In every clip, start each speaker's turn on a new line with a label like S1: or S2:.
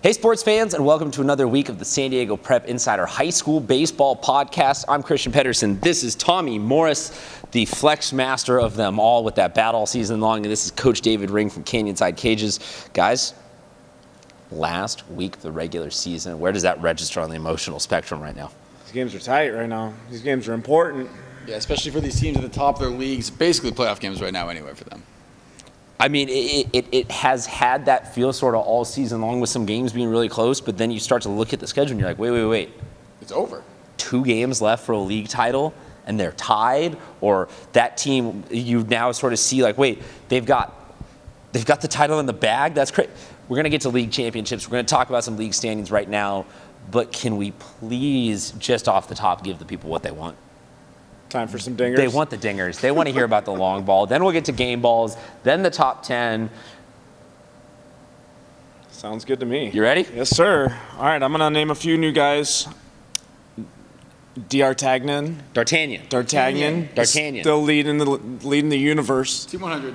S1: Hey sports fans, and welcome to another week of the San Diego Prep Insider High School Baseball Podcast. I'm Christian Pedersen. This is Tommy Morris, the flex master of them all with that bat all season long. And this is Coach David Ring from Canyonside Cages. Guys, last week of the regular season, where does that register on the emotional spectrum right now?
S2: These games are tight right now. These games are important.
S3: Yeah, especially for these teams at the top of their leagues. Basically playoff games right now anyway for them.
S1: I mean, it has had that feel sort of all season long with some games being really close, but then you start to look at the schedule and you're like, wait.
S3: It's over.
S1: 2 games left for a league title and they're tied, or that team you now sort of see like, wait, they've got the title in the bag. That's great. We're going to get to league championships. We're going to talk about some league standings right now, but can we please just off the top give the people what they want?
S2: Time for some dingers.
S1: They want the dingers. They want to hear about the long ball. Then we'll get to game balls. Then the top 10.
S2: Sounds good to me.
S1: You ready?
S2: Yes, sir. All right, I'm going to name a few new guys. D'Artagnan.
S1: D'Artagnan.
S2: Still leading the universe.
S3: Team 100.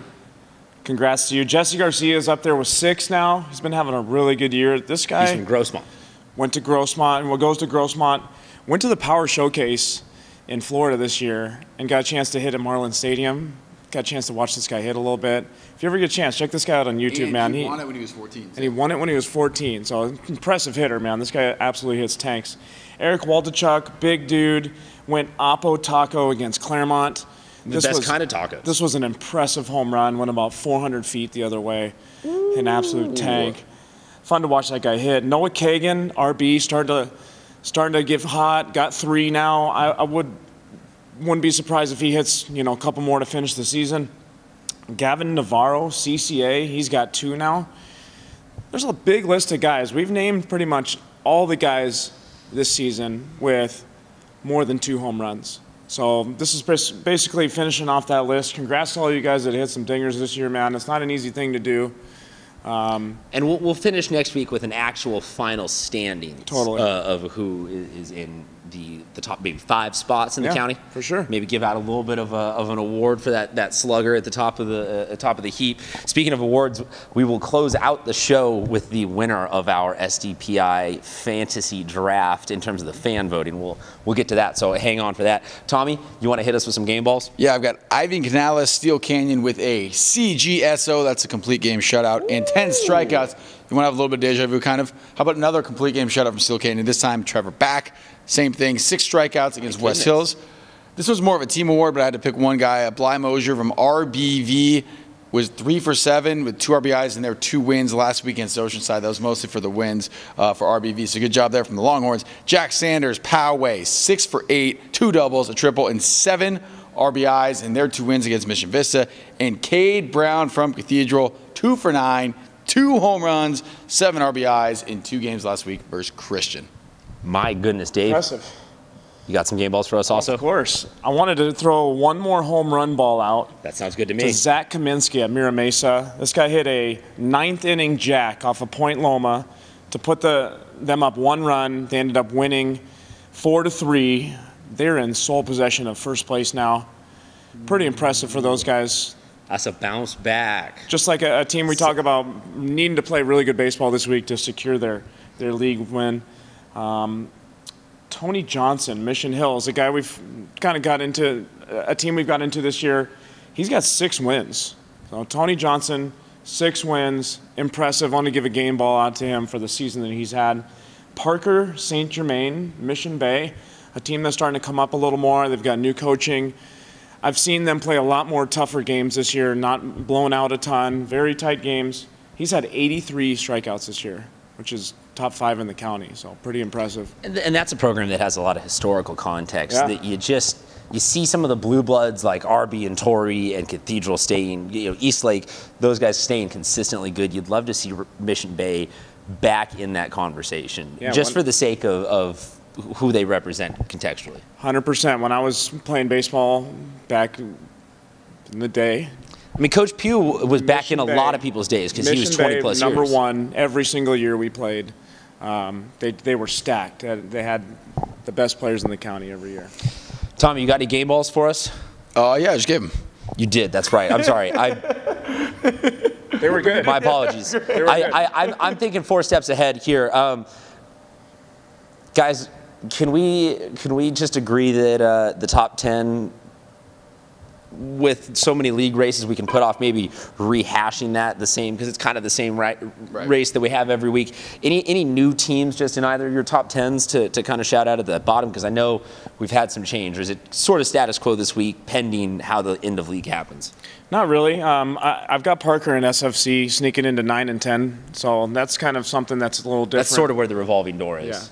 S2: Congrats to you. Jesse Garcia is up there with 6 now. He's been having a really good year. This guy
S1: He's from Grossmont.
S2: Went to Grossmont. Well, goes to Grossmont. Went to the Power Showcase in Florida this year and got a chance to hit at Marlin Stadium. Got a chance to watch this guy hit a little bit. If you ever get a chance, check this guy out on YouTube, man.
S3: He won it when he was 14.
S2: And he won it when he was 14. So impressive hitter, man. This guy absolutely hits tanks. Eric Waldichuk, big dude, went Oppo Taco against Claremont.
S1: The best kind of tacos.
S2: This was an impressive home run. Went about 400 feet the other way. Ooh. An absolute tank. Fun to watch that guy hit. Noah Kagan, RB, starting to get hot. Got 3 now. I wouldn't be surprised if he hits, a couple more to finish the season. Gavin Navarro, CCA, he's got 2 now. There's a big list of guys. We've named pretty much all the guys this season with more than 2 home runs. So this is basically finishing off that list. Congrats to all you guys that hit some dingers this year, man. It's not an easy thing to do.
S1: And we'll finish next week with an actual final standings of who is in the top maybe 5 spots in the county.
S2: For sure.
S1: Maybe give out a little bit of an award for that slugger at the top of the heap. Speaking of awards, we will close out the show with the winner of our SDPI fantasy draft in terms of the fan voting. We'll get to that, so hang on for that. Tommy, you want to hit us with some game balls?
S3: Yeah, I've got Ivan Canales, Steel Canyon with a CGSO. That's a complete game shutout. And 10 strikeouts. You want to have a little bit of deja vu, kind of? How about another complete game shutout from Steel Canyon? This time, Trevor Back. Same thing, 6 strikeouts against West Hills. This was more of a team award, but I had to pick one guy. Bly Mosier from RBV was 3 for 7 with 2 RBIs and their 2 wins last week against Oceanside. That was mostly for the wins for RBV. So good job there from the Longhorns. Jack Sanders, Poway, 6 for 8, 2 doubles, a triple, and 7 RBIs and their 2 wins against Mission Vista. And Cade Brown from Cathedral, 2 for 9, 2 home runs, 7 RBIs in 2 games last week versus Christian.
S1: My goodness, Dave.
S2: Impressive.
S1: You got some game balls for us also?
S2: Of course. I wanted to throw one more home run ball out.
S1: That sounds good to me.
S2: To Zach Kaminsky at Mira Mesa. This guy hit a 9th inning jack off of Point Loma to put them up 1 run. They ended up winning 4-3. They're in sole possession of first place now. Pretty impressive for those guys.
S1: That's a bounce back.
S2: Just like a team we talk about needing to play really good baseball this week to secure their league win. Tony Johnson, Mission Hills, a guy we've kind of got into, a team we've got into this year. He's got 6 wins. So Tony Johnson, 6 wins, impressive. I want to give a game ball out to him for the season that he's had. Parker St. Germain, Mission Bay, a team that's starting to come up a little more. They've got new coaching. I've seen them play a lot more tougher games this year, not blown out a ton, very tight games. He's had 83 strikeouts this year, which is top 5 in the county, so pretty impressive.
S1: And that's a program that has a lot of historical context that you see some of the blue bloods like RB and Torrey and Cathedral staying, Eastlake, those guys staying consistently good. You'd love to see Mission Bay back in that conversation, just for the sake of who they represent contextually.
S2: 100%. When I was playing baseball back in the day,
S1: I mean, Coach Pugh was back in a lot of people's days because he was 20 plus years.
S2: Number 1 every single year we played. They were stacked. They had the best players in the county every year.
S1: Tommy, you got any game balls for us?
S3: Yeah, I just gave them.
S1: You did. That's right. I'm sorry.
S2: They were good.
S1: My apologies. I'm thinking 4 steps ahead here. Guys, can we just agree that the top 10, with so many league races, we can put off maybe rehashing that the same, because it's kind of the same race that we have every week. Any new teams just in either of your top 10s to kind of shout out at the bottom? Because I know we've had some change. Or is it sort of status quo this week, pending how the end of league happens?
S2: Not really. I've got Parker and SFC sneaking into 9 and 10, so that's kind of something that's a little different.
S1: That's sort of where the revolving door is.
S2: Yeah.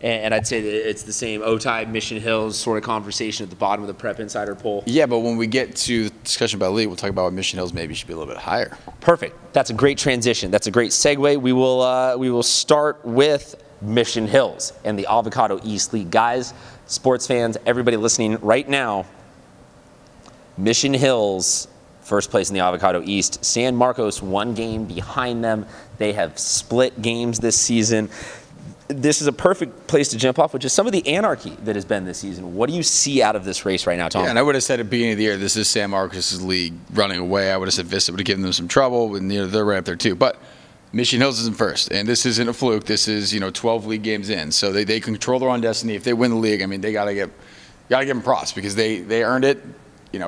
S1: And I'd say that it's the same Otay, Mission Hills sort of conversation at the bottom of the Prep Insider poll.
S3: Yeah, but when we get to the discussion about league, we'll talk about what Mission Hills maybe should be a little bit higher.
S1: Perfect. That's a great transition. That's a great segue. We will start with Mission Hills and the Avocado East League. Guys, sports fans, everybody listening right now, Mission Hills, first place in the Avocado East. San Marcos, 1 game behind them. They have split games this season. This is a perfect place to jump off, which is some of the anarchy that has been this season. What do you see out of this race right now, Tom?
S3: Yeah, and I would have said at the beginning of the year, this is San Marcos' league running away. I would have said Vista would have given them some trouble, and they're right up there too. But Mission Hills is in first, and this isn't a fluke. This is 12 league games in, so they control their own destiny. If they win the league, I mean, they gotta give them props because they earned it.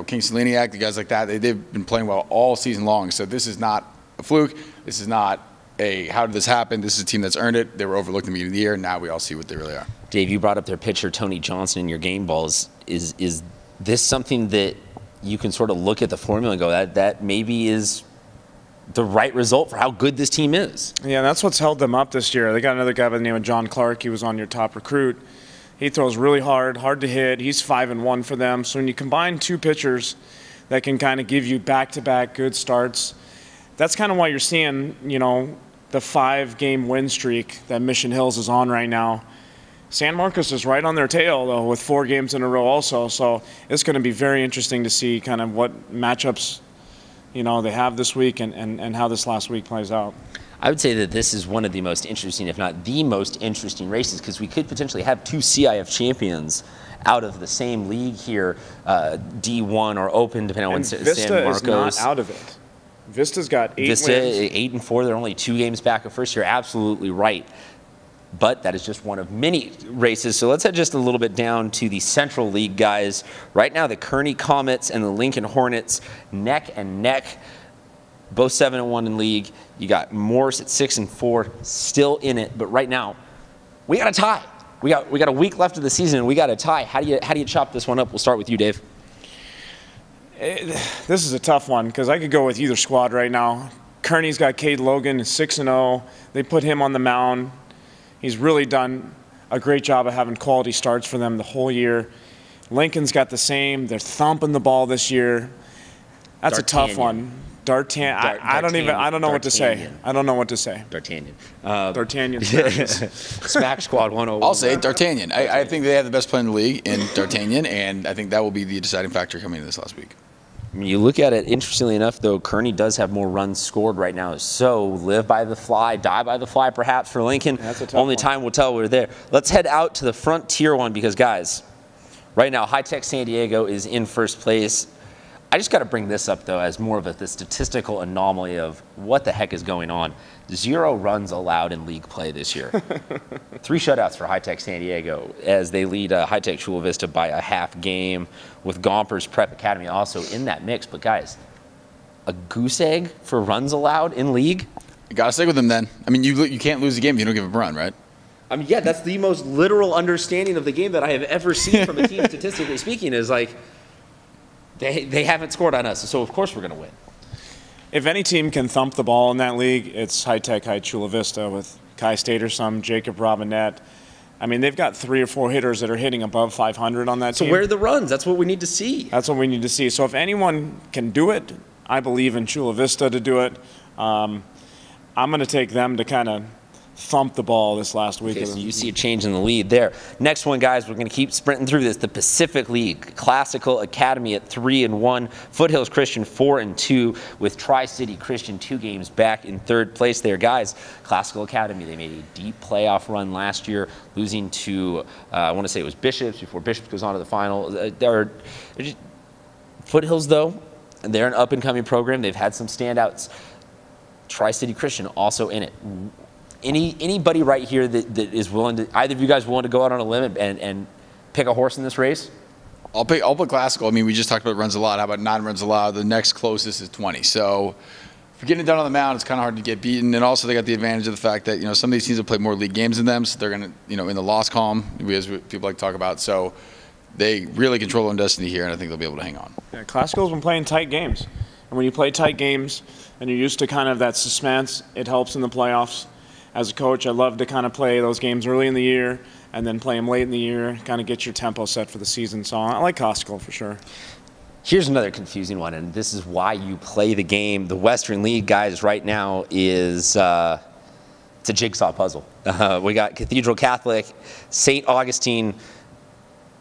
S3: Kingston Leniak, the guys like that, they've been playing well all season long. So this is not a fluke. This is not how did this happen? This is a team that's earned it. They were overlooked in the beginning of the year. Now we all see what they really are.
S1: Dave, you brought up their pitcher, Tony Johnson, in your game balls. Is this something that you can sort of look at the formula and go, that maybe is the right result for how good this team is?
S2: Yeah, that's what's held them up this year. They got another guy by the name of John Clark. He was on your top recruit. He throws really hard to hit. He's 5-1 for them. So when you combine 2 pitchers that can kind of give you back-to-back good starts, that's kind of why you're seeing, the 5-game win streak that Mission Hills is on right now. San Marcos is right on their tail, though, with 4 games in a row also. So it's going to be very interesting to see kind of what matchups, they have this week and how this last week plays out.
S1: I would say that this is one of the most interesting, if not the most interesting races, because we could potentially have 2 CIF champions out of the same league here, D1 or Open, depending on when San Marcos.
S2: Vista is not out of it. Vista's got 8 wins.
S1: 8-4. They're only 2 games back of first. You're absolutely right. But that is just one of many races. So let's head just a little bit down to the Central League, guys. Right now, the Kearney Comets and the Lincoln Hornets neck and neck, both 7-1 in league. You got Morse at 6-4, still in it. But right now, we got a tie. We got a week left of the season, and we got a tie. How do you chop this one up? We'll start with you, Dave.
S2: This is a tough one because I could go with either squad right now. Kearney's got Cade Logan, 6-0. They put him on the mound. He's really done a great job of having quality starts for them the whole year. Lincoln's got the same. They're thumping the ball this year. That's a tough one. I don't know what to say. I don't know what to say.
S1: D'Artagnan.
S2: D'Artagnan.
S1: Smack Squad 101.
S3: I'll say D'Artagnan. I think they have the best player in the league in D'Artagnan, and I think that will be the deciding factor coming into this last week.
S1: When you look at it, interestingly enough, though, Kearney does have more runs scored right now. So live by the fly, die by the fly, perhaps, for Lincoln.
S2: That's a tough
S1: Only
S2: one.
S1: time will tell. We're there. Let's head out to the Frontier one because, guys, right now, High Tech San Diego is in first place. I just got to bring this up, though, as more of the statistical anomaly of what the heck is going on. 0 runs allowed in league play this year. 3 shutouts for High Tech San Diego as they lead High Tech Chula Vista by a half game, with Gompers Prep Academy also in that mix. But, guys, a goose egg for runs allowed in league?
S3: You got to stick with them then. I mean, you can't lose a game if you don't give up a run, right?
S1: I mean, yeah, that's the most literal understanding of the game that I have ever seen from a team, statistically speaking, is like, They haven't scored on us, so of course we're going to win.
S2: If any team can thump the ball in that league, it's High Tech High Chula Vista with Kai Statersum, Jacob Robinette. I mean, they've got 3 or 4 hitters that are hitting above 500 on that team.
S1: So where are the runs? That's what we need to see.
S2: That's what we need to see. So if anyone can do it, I believe in Chula Vista to do it. I'm going to take them to kind of thump the ball this last week.
S1: Okay, so you see a change in the lead there. Next one, guys, we're going to keep sprinting through this. The Pacific League, Classical Academy at 3-1, Foothills Christian 4-2, with Tri-City Christian 2 games back in 3rd place there. Guys, Classical Academy, they made a deep playoff run last year, losing to, I want to say it was Bishops, before Bishops goes on to the final. Foothills, though, they're an up-and-coming program. They've had some standouts. Tri-City Christian also in it. Anybody right here that is willing to, either of you guys willing to go out on a limb and pick a horse in this race?
S3: I'll put Classical. I mean, we just talked about runs allowed. How about non-runs allowed? The next closest is 20. So if you're getting it done on the mound, it's kind of hard to get beaten. And also they got the advantage of the fact that, some of these teams have played more league games than them, so they're going to, in the loss column, as people like to talk about. So they really control their own destiny here, and I think they'll be able to hang on.
S2: Yeah, Classical's been playing tight games. And when you play tight games and you're used to kind of that suspense, it helps in the playoffs. As a coach, I love to kind of play those games early in the year and then play them late in the year, kind of get your tempo set for the season. So I like Classical for sure.
S1: Here's another confusing one, and this is why you play the game. The Western League, guys, right now is it's a jigsaw puzzle. We got Cathedral Catholic, St. Augustine,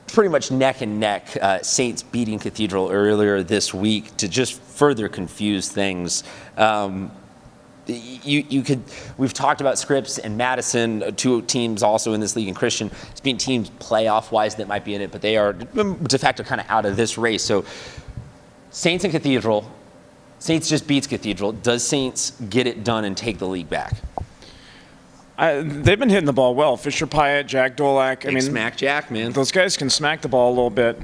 S1: pretty much neck and neck. Saints beating Cathedral earlier this week to just further confuse things. We've talked about Scripps and Madison, two teams also in this league, and Christian. It's being teams playoff-wise that might be in it, but they are de facto kind of out of this race. So Saints and Cathedral, Saints just beats Cathedral. Does Saints get it done and take the league back?
S2: They've been hitting the ball well. Fisher Pyatt, Jack Dolak.
S1: Smack Jack, man.
S2: Those guys can smack the ball a little bit.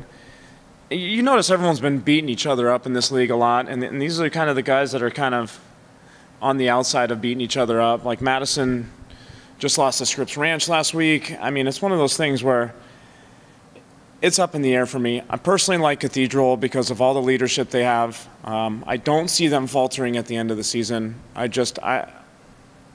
S2: You notice everyone's been beating each other up in this league a lot, and these are kind of the guys that are kind of on the outside of beating each other up. Like Madison just lost to Scripps Ranch last week. I mean, it's one of those things where it's up in the air for me. I personally like Cathedral because of all the leadership they have. I don't see them faltering at the end of the season.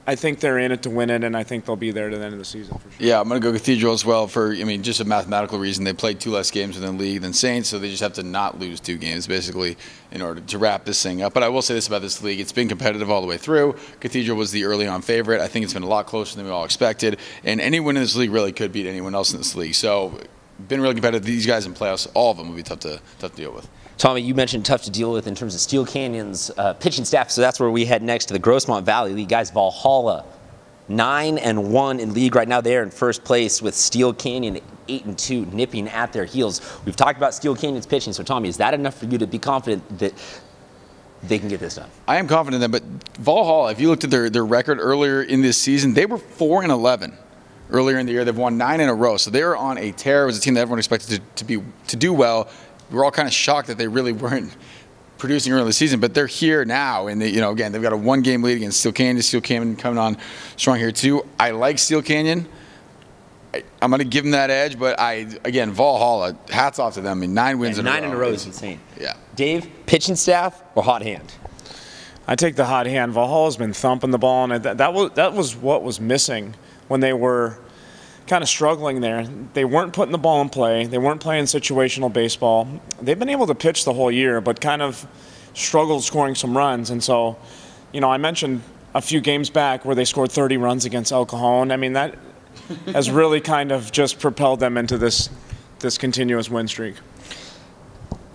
S2: I think they're in it to win it, and I think they'll be there to the end of the season for sure.
S3: Yeah, I'm going to go Cathedral as well for, just a mathematical reason. They played 2 less games within the league than Saints, so they just have to not lose 2 games, basically, in order to wrap this thing up. But I will say this about this league. It's been competitive all the way through. Cathedral was the early on favorite. I think it's been a lot closer than we all expected. And anyone in this league really could beat anyone else in this league. So, been really competitive. These guys in playoffs, all of them will be tough to deal with.
S1: Tommy, you mentioned tough to deal with in terms of Steel Canyon's pitching staff, so that's where we head next to the Grossmont Valley League. Guys, Valhalla 9-1 in league right now. They are in first place with Steel Canyon 8-2, nipping at their heels. We've talked about Steel Canyon's pitching, so Tommy, is that enough for you to be confident that they can get this done?
S3: I am confident in them, but Valhalla, if you looked at their record earlier in this season, they were 4-11 earlier in the year. They've won 9 in a row, so they are on a tear. It was a team that everyone expected to do well. We were all kind of shocked that they really weren't producing early in the season, but they're here now, and again, they've got a 1-game lead against Steel Canyon. Steel Canyon coming on strong here too. I like Steel Canyon. I'm going to give them that edge, but again, Valhalla, hats off to them. I mean, 9 wins in a row.
S1: 9 in a row is insane.
S3: Yeah.
S1: Dave, pitching staff or hot hand?
S2: I take the hot hand. Valhalla's been thumping the ball, and that was what was missing when they were kind of struggling there. They weren't putting the ball in play. They weren't playing situational baseball. They've been able to pitch the whole year, but kind of struggled scoring some runs. And so, I mentioned a few games back where they scored 30 runs against El Cajon. I mean, that has really kind of just propelled them into this continuous win streak.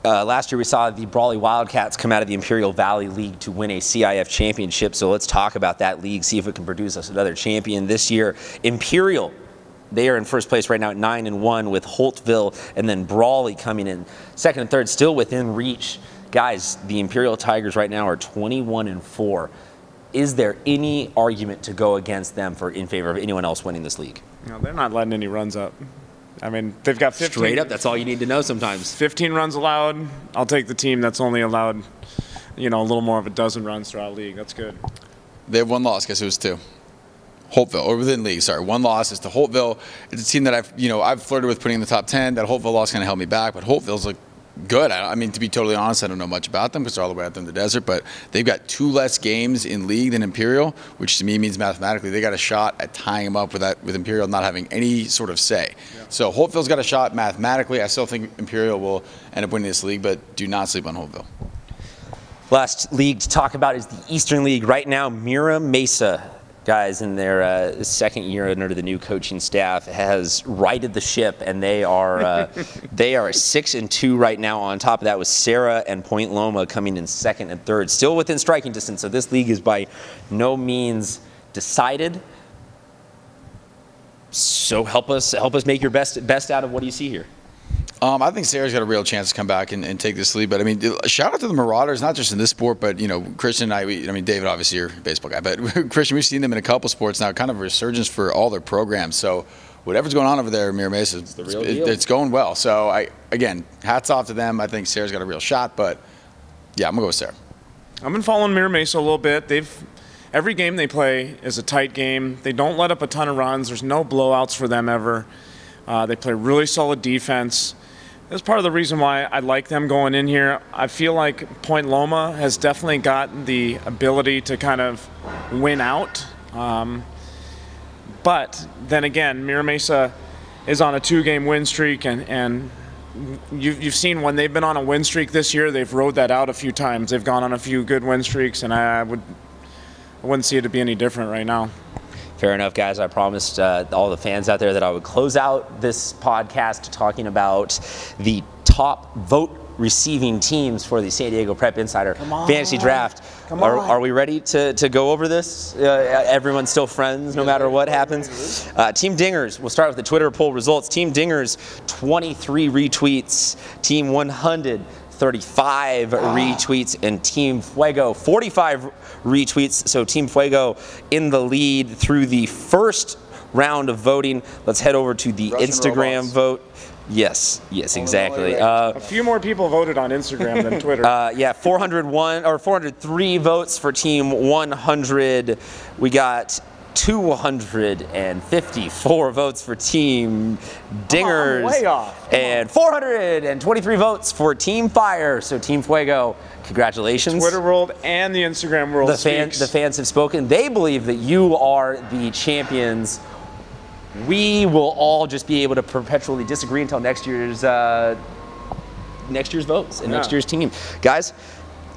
S1: Last year we saw the Brawley Wildcats come out of the Imperial Valley League to win a CIF championship. So let's talk about that league, see if it can produce us another champion this year. Imperial, they are in first place right now at 9-1 with Holtville, and then Brawley coming in second and third, still within reach. Guys, the Imperial Tigers right now are 21-4. Is there any argument to go against them in favor of anyone else winning this league?
S2: No, they're not letting any runs up. I mean, they've got 15.
S1: Straight up, that's all you need to know sometimes.
S2: 15 runs allowed. I'll take the team that's only allowed, a little more of a dozen runs throughout the league. That's good.
S3: They have 1 loss. Guess it was 2. Holtville, or within league, sorry. 1 loss is to Holtville. It's a team that I've flirted with putting in the top 10. That Holtville loss kind of held me back, but Holtville's good. I mean, to be totally honest, I don't know much about them because they're all the way out there in the desert, but they've got 2 less games in league than Imperial, which to me means mathematically they got a shot at tying them up with Imperial not having any sort of say. Yeah. So Holtville's got a shot mathematically. I still think Imperial will end up winning this league, but do not sleep on Holtville.
S1: Last league to talk about is the Eastern League. Right now, Mira Mesa, guys, in their second year under the new coaching staff, has righted the ship, and they are 6-2 right now. On top of that, with Sarah and Point Loma coming in second and third, still within striking distance. So this league is by no means decided. So help us make your best out of what do you see here?
S3: I think Sarah's got a real chance to come back and take this lead. But, I mean, shout out to the Marauders, not just in this sport, but, you know, Christian and I mean, David, obviously, you're a baseball guy. But, Christian, we've seen them in a couple sports now, kind of a resurgence for all their programs. So, whatever's going on over there in Mira Mesa, it's going well. So, again, hats off to them. I think Sarah's got a real shot. But, yeah, I'm going to go with Sarah.
S2: I've been following Mira Mesa a little bit. Every game they play is a tight game. They don't let up a ton of runs. There's no blowouts for them ever. They play really solid defense. That's part of the reason why I like them going in here. I feel like Point Loma has definitely got the ability to kind of win out. But then again, Mira Mesa is on a 2-game win streak, and you've seen when they've been on a win streak this year, they've rode that out a few times. They've gone on a few good win streaks, and I wouldn't see it to be any different right now.
S1: Fair enough, guys. I promised all the fans out there that I would close out this podcast talking about the top vote receiving teams for the San Diego Prep Insider Fantasy Draft. Are we ready to go over this? Everyone's still friends no matter what happens. Team Dingers, we'll start with the Twitter poll results. Team Dingers, 23 retweets. Team 100, 35 retweets, and Team Fuego 45 retweets. So Team Fuego in the lead through the first round of voting. Let's head over to the
S3: Russian
S1: Instagram
S3: robots.
S1: vote. Yes, exactly.
S2: A few more people voted on Instagram than Twitter.
S1: Yeah, 403 votes for Team 100. We got 254 votes for Team Dingers.
S2: Way off.
S1: And 423 votes for Team Fire. So Team Fuego, congratulations.
S2: Twitter world and the Instagram world
S1: The fans have spoken. They believe that you are the champions. We will all just be able to perpetually disagree until next year's votes and next year's team. Guys,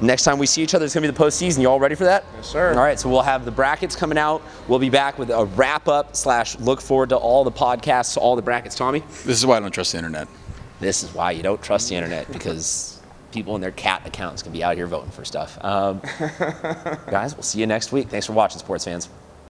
S1: next time we see each other, it's going to be the postseason. You all ready for that?
S2: Yes, sir.
S1: All right, so we'll have the brackets coming out. We'll be back with a wrap-up / look forward to all the podcasts, all the brackets. Tommy?
S3: This is why I don't trust the internet.
S1: This is why you don't trust the internet, because people and their cat accounts can be out here voting for stuff. Guys, we'll see you next week. Thanks for watching, sports fans.